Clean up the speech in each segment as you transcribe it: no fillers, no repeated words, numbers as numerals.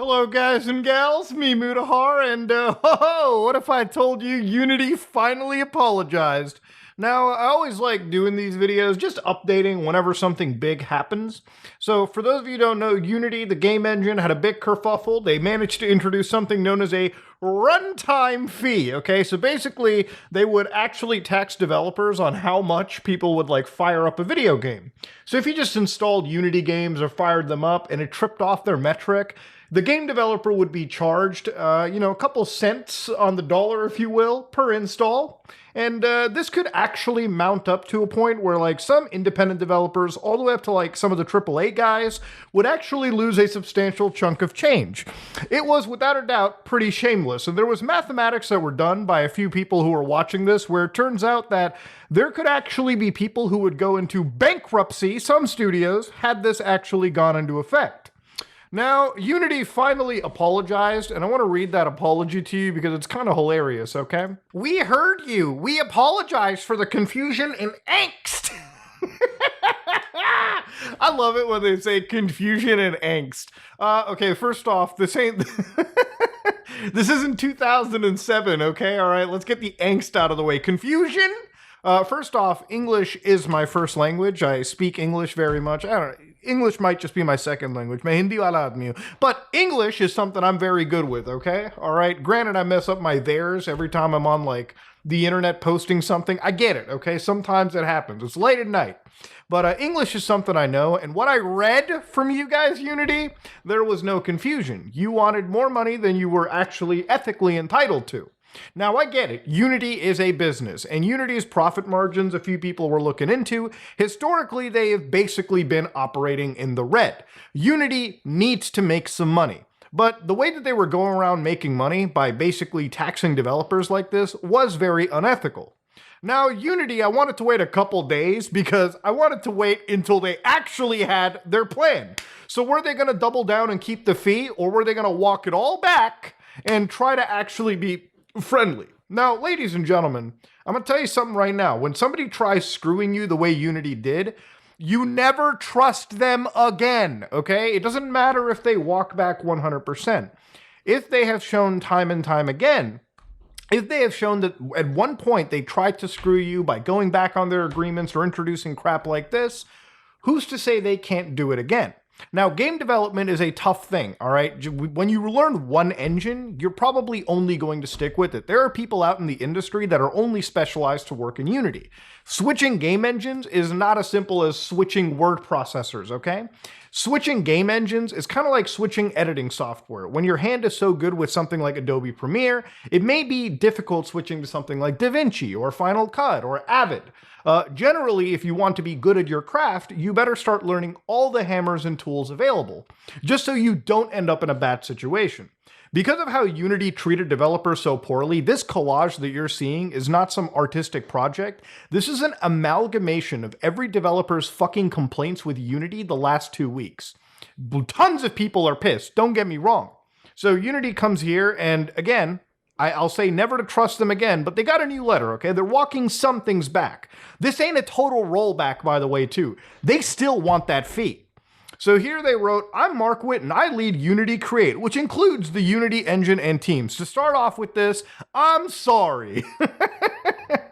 Hello, guys and gals, me Mutahar, and what if I told you Unity finally apologized? Now, I always like doing these videos, just updating whenever something big happens. So, for those of you who don't know, Unity, the game engine, had a big kerfuffle. They managed to introduce something known as a runtime fee, okay? So basically, they would actually tax developers on how much people would, like, fire up a video game. So if you just installed Unity games or fired them up and it tripped off their metric, the game developer would be charged, a couple cents on the dollar, if you will, per install. And this could actually mount up to a point where, like, some independent developers, all the way up to, like, some of the AAA guys, would actually lose a substantial chunk of change. It was, without a doubt, pretty shameless. And there was mathematics that were done by a few people who were watching this, where it turns out that there could actually be people who would go into bankruptcy, some studios, had this actually gone into effect. Now, Unity finally apologized, and I want to read that apology to you because it's kind of hilarious, okay? We heard you. We apologize for the confusion and angst. I love it when they say confusion and angst. Okay, first off, this ain't... This isn't 2007, okay? All right, let's get the angst out of the way. Confusion? First off, English is my first language. I speak English very much. I don't know. English might just be my second language. Main hindi wala admi. But English is something I'm very good with, okay? All right? Granted, I mess up my theirs every time I'm on, like, the internet posting something. I get it, okay? Sometimes it happens. It's late at night. But English is something I know, and what I read from you guys, Unity, there was no confusion. You wanted more money than you were actually ethically entitled to. Now, I get it. Unity is a business, and Unity's profit margins, a few people were looking into, historically, they have basically been operating in the red. Unity needs to make some money. But the way that they were going around making money by basically taxing developers like this was very unethical. Now, Unity, I wanted to wait a couple days because I wanted to wait until they actually had their plan. So were they going to double down and keep the fee, or were they going to walk it all back and try to actually be friendly? Now, ladies and gentlemen, I'm going to tell you something right now. When somebody tries screwing you the way Unity did, you never trust them again, okay? It doesn't matter if they walk back 100%. If they have shown time and time again, if they have shown that at one point they tried to screw you by going back on their agreements or introducing crap like this, who's to say they can't do it again? Now, game development is a tough thing, all right? When you learn one engine, you're probably only going to stick with it. There are people out in the industry that are only specialized to work in Unity. Switching game engines is not as simple as switching word processors, okay? Switching game engines is kind of like switching editing software. When your hand is so good with something like Adobe Premiere, it may be difficult switching to something like DaVinci or Final Cut or Avid. Generally, if you want to be good at your craft, you better start learning all the hammers and tools available, just so you don't end up in a bad situation. Because of how Unity treated developers so poorly, this collage that you're seeing is not some artistic project. This is an amalgamation of every developer's fucking complaints with Unity the last 2 weeks. Tons of people are pissed, don't get me wrong. So Unity comes here, and again, I'll say never to trust them again, but they got a new letter, okay? They're walking some things back. This ain't a total rollback, by the way, too. They still want that fee. So here they wrote, I'm Mark Whitten. I lead Unity Create, which includes the Unity engine and teams. To start off with this, I'm sorry.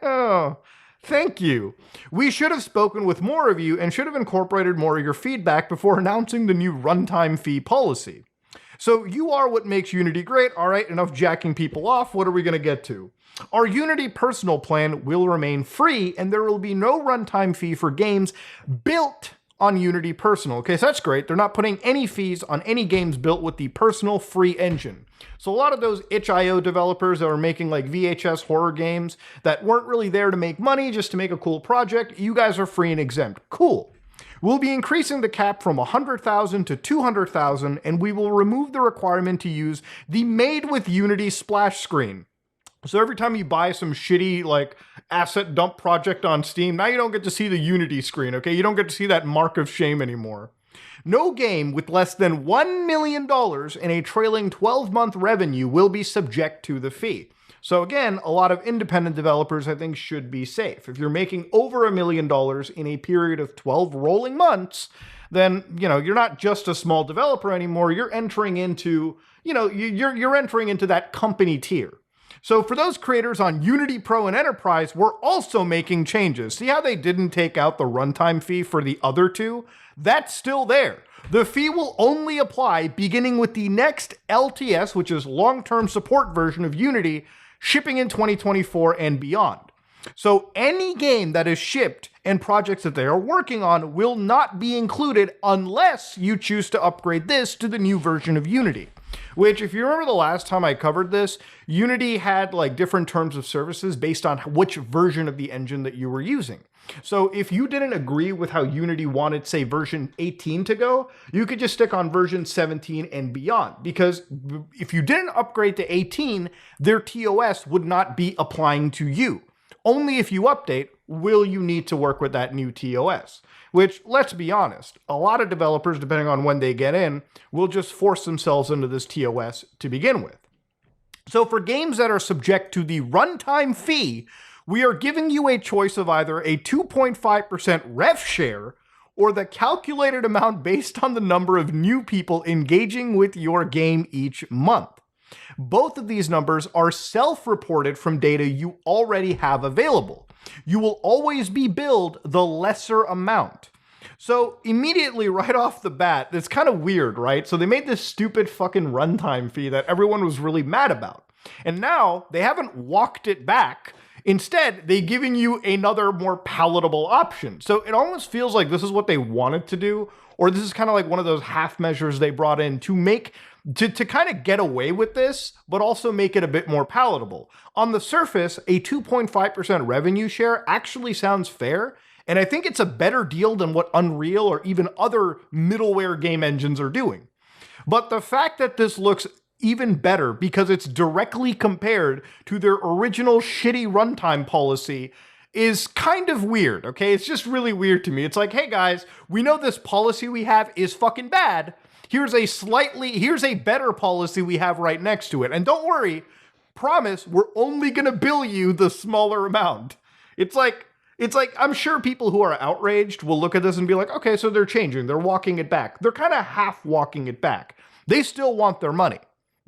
Oh, thank you. We should have spoken with more of you and should have incorporated more of your feedback before announcing the new runtime fee policy. So you are what makes Unity great. All right, enough jacking people off. What are we going to get to? Our Unity personal plan will remain free, and there will be no runtime fee for games built on Unity Personal. Okay, so that's great. They're not putting any fees on any games built with the personal free engine. So a lot of those itch.io developers that were making like VHS horror games that weren't really there to make money, just to make a cool project, you guys are free and exempt. Cool. We'll be increasing the cap from 100,000 to 200,000, and we will remove the requirement to use the Made with Unity splash screen. So every time you buy some shitty, like, asset dump project on Steam, now you don't get to see the Unity screen, okay? You don't get to see that mark of shame anymore. No game with less than $1 million in a trailing 12-month revenue will be subject to the fee. So again, a lot of independent developers, I think, should be safe. If you're making over $1 million in a period of 12 rolling months, then, you're not just a small developer anymore. You're entering into, you're entering into that company tier. So for those creators on Unity Pro and Enterprise, we're also making changes. See how they didn't take out the runtime fee for the other two? That's still there. The fee will only apply beginning with the next LTS, which is long-term support version of Unity, shipping in 2024 and beyond. So any game that is shipped and projects that they are working on will not be included unless you choose to upgrade this to the new version of Unity. Which, if you remember the last time I covered this, Unity had like different terms of services based on which version of the engine that you were using. So if you didn't agree with how Unity wanted, say, version 18 to go, you could just stick on version 17 and beyond. Because if you didn't upgrade to 18, their TOS would not be applying to you. Only if you update will you need to work with that new TOS. Which, let's be honest, a lot of developers, depending on when they get in, will just force themselves into this TOS to begin with. So for games that are subject to the runtime fee, we are giving you a choice of either a 2.5% rev share or the calculated amount based on the number of new people engaging with your game each month. Both of these numbers are self-reported from data you already have available. You will always be billed the lesser amount. So immediately right off the bat, it's kind of weird, right? So they made this stupid fucking runtime fee that everyone was really mad about. And now they haven't walked it back. Instead, they're giving you another more palatable option. So it almost feels like this is what they wanted to do, or this is kind of like one of those half measures they brought in to make to kind of get away with this, but also make it a bit more palatable. On the surface, a 2.5% revenue share actually sounds fair, and I think it's a better deal than what Unreal or even other middleware game engines are doing. But the fact that this looks even better because it's directly compared to their original shitty runtime policy is kind of weird, okay? It's just really weird to me. It's like, hey guys, we know this policy we have is fucking bad. Here's a better policy we have right next to it. And don't worry, promise, we're only gonna bill you the smaller amount. It's like, I'm sure people who are outraged will look at this and be like, okay, so they're changing, they're walking it back. They're kind of half walking it back. They still want their money.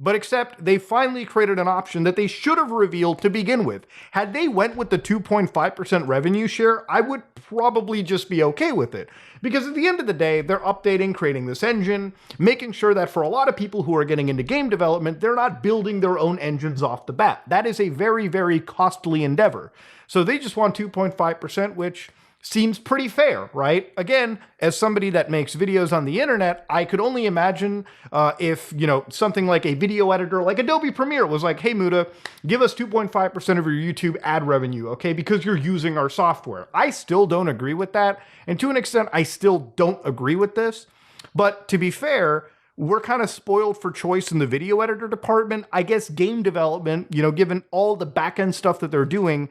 But except they finally created an option that they should have revealed to begin with. Had they went with the 2.5% revenue share, I would probably just be okay with it. Because at the end of the day, they're updating, creating this engine, making sure that for a lot of people who are getting into game development, they're not building their own engines off the bat. That is a very, very costly endeavor. So they just want 2.5%, which seems pretty fair, right? Again, as somebody that makes videos on the internet, I could only imagine if, something like a video editor like Adobe Premiere was like, hey, Muda, give us 2.5% of your YouTube ad revenue, okay? Because you're using our software. I still don't agree with that. And to an extent, I still don't agree with this. But to be fair, we're kind of spoiled for choice in the video editor department. I guess game development, given all the back-end stuff that they're doing,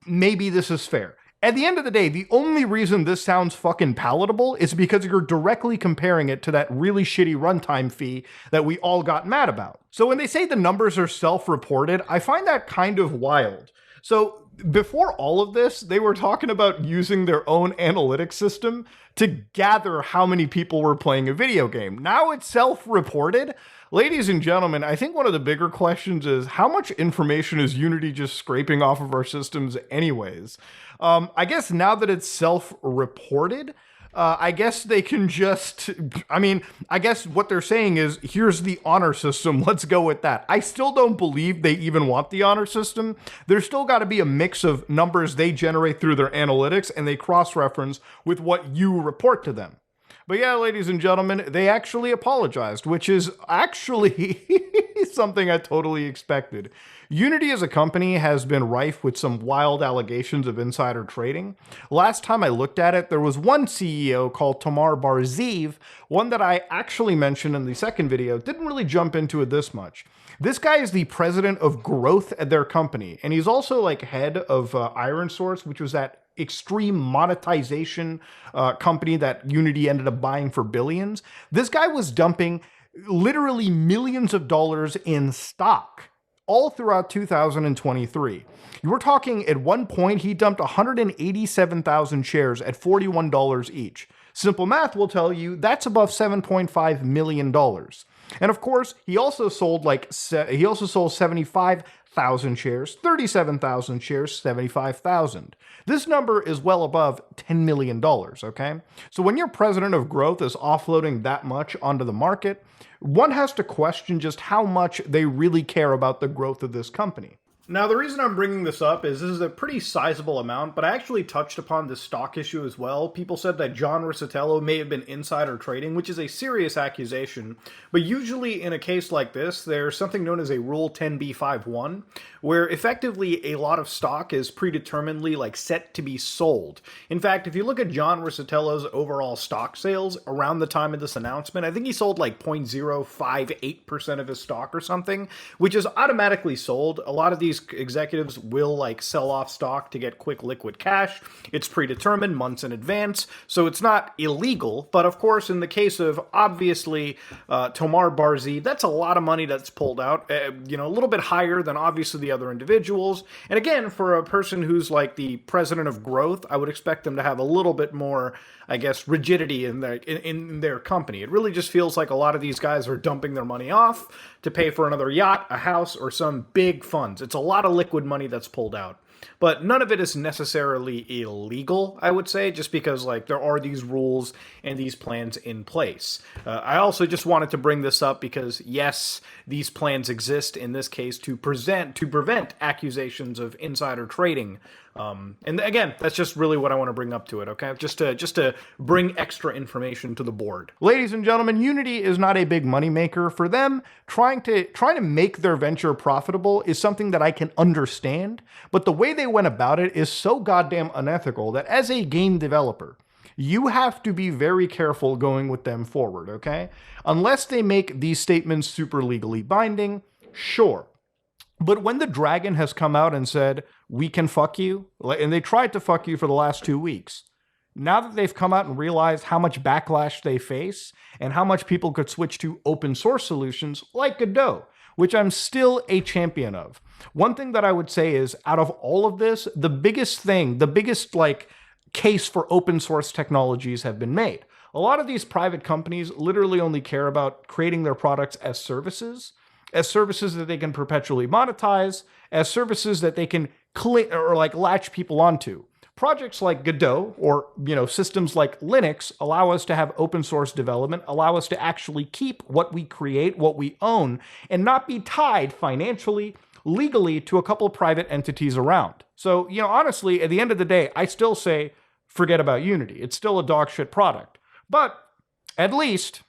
maybe this is fair. At the end of the day, the only reason this sounds fucking palatable is because you're directly comparing it to that really shitty runtime fee that we all got mad about. So when they say the numbers are self-reported, I find that kind of wild. So before all of this, they were talking about using their own analytics system to gather how many people were playing a video game. Now it's self-reported. Ladies and gentlemen, I think one of the bigger questions is how much information is Unity just scraping off of our systems anyways? I guess now that it's self-reported, I guess they can just, I guess what they're saying is, here's the honor system, let's go with that. I still don't believe they even want the honor system. There's still got to be a mix of numbers they generate through their analytics and they cross-reference with what you report to them. But yeah, ladies and gentlemen, they actually apologized, which is actually something I totally expected. Unity as a company has been rife with some wild allegations of insider trading. Last time I looked at it, there was one CEO called Tamar Bar-Zeev, one that I actually mentioned in the second video, didn't really jump into it this much. This guy is the president of growth at their company, and he's also like head of ironSource, which was that extreme monetization company that Unity ended up buying for billions. This guy was dumping literally millions of dollars in stock all throughout 2023. You were talking at one point, he dumped 187,000 shares at $41 each. Simple math will tell you that's above $7.5 million. And of course, he also sold 75,000 shares, 37,000 shares, 75,000. This number is well above $10 million, okay? So when your president of growth is offloading that much onto the market, one has to question just how much they really care about the growth of this company. Now, the reason I'm bringing this up is this is a pretty sizable amount, but I actually touched upon this stock issue as well. People said that John Riccitiello may have been insider trading, which is a serious accusation. But usually in a case like this, there's something known as a Rule 10b5-1, where effectively a lot of stock is predeterminedly set to be sold. In fact, if you look at John Riccitiello's overall stock sales around the time of this announcement, I think he sold 0.058% of his stock or something, which is automatically sold. A lot of these executives will sell off stock to get quick liquid cash. It's predetermined months in advance, so it's not illegal. But of course, in the case of obviously Tomar Barzee, that's a lot of money that's pulled out. A little bit higher than obviously the other individuals. And again, for a person who's the president of growth, I would expect them to have a little bit more, I guess, rigidity in their company. It really just feels like a lot of these guys are dumping their money off to pay for another yacht, a house, or some big funds. It's a lot of liquid money that's pulled out. But none of it is necessarily illegal, I would say, just because there are these rules and these plans in place. I also just wanted to bring this up because, yes, these plans exist in this case to prevent accusations of insider trading. And again, that's just really what I want to bring up to it, okay? Just to bring extra information to the board. Ladies and gentlemen, Unity is not a big moneymaker. For them, trying to make their venture profitable is something that I can understand, but the way they went about it is so goddamn unethical that as a game developer, you have to be very careful going with them forward, okay? Unless they make these statements super legally binding, sure. But when the dragon has come out and said, we can fuck you, and they tried to fuck you for the last 2 weeks, now that they've come out and realized how much backlash they face and how much people could switch to open source solutions like Godot, which I'm still a champion of. One thing that I would say is, out of all of this, the biggest case for open source technologies have been made. A lot of these private companies literally only care about creating their products as services that they can perpetually monetize, as services that they can latch people onto. Projects like Godot or systems like Linux allow us to have open source development, allow us to actually keep what we create, what we own, and not be tied financially, legally to a couple of private entities around. So, honestly, at the end of the day, I still say forget about Unity. It's still a dog shit product. But at least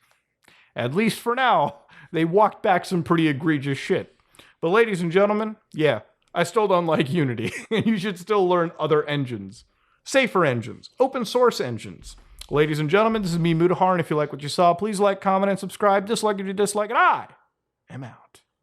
for now, they walked back some pretty egregious shit. But ladies and gentlemen, yeah, I still don't like Unity. You should still learn other engines. Safer engines. Open source engines. Ladies and gentlemen, this is me, Mutahar, and if you like what you saw, please like, comment, and subscribe. Dislike if you dislike it. I am out.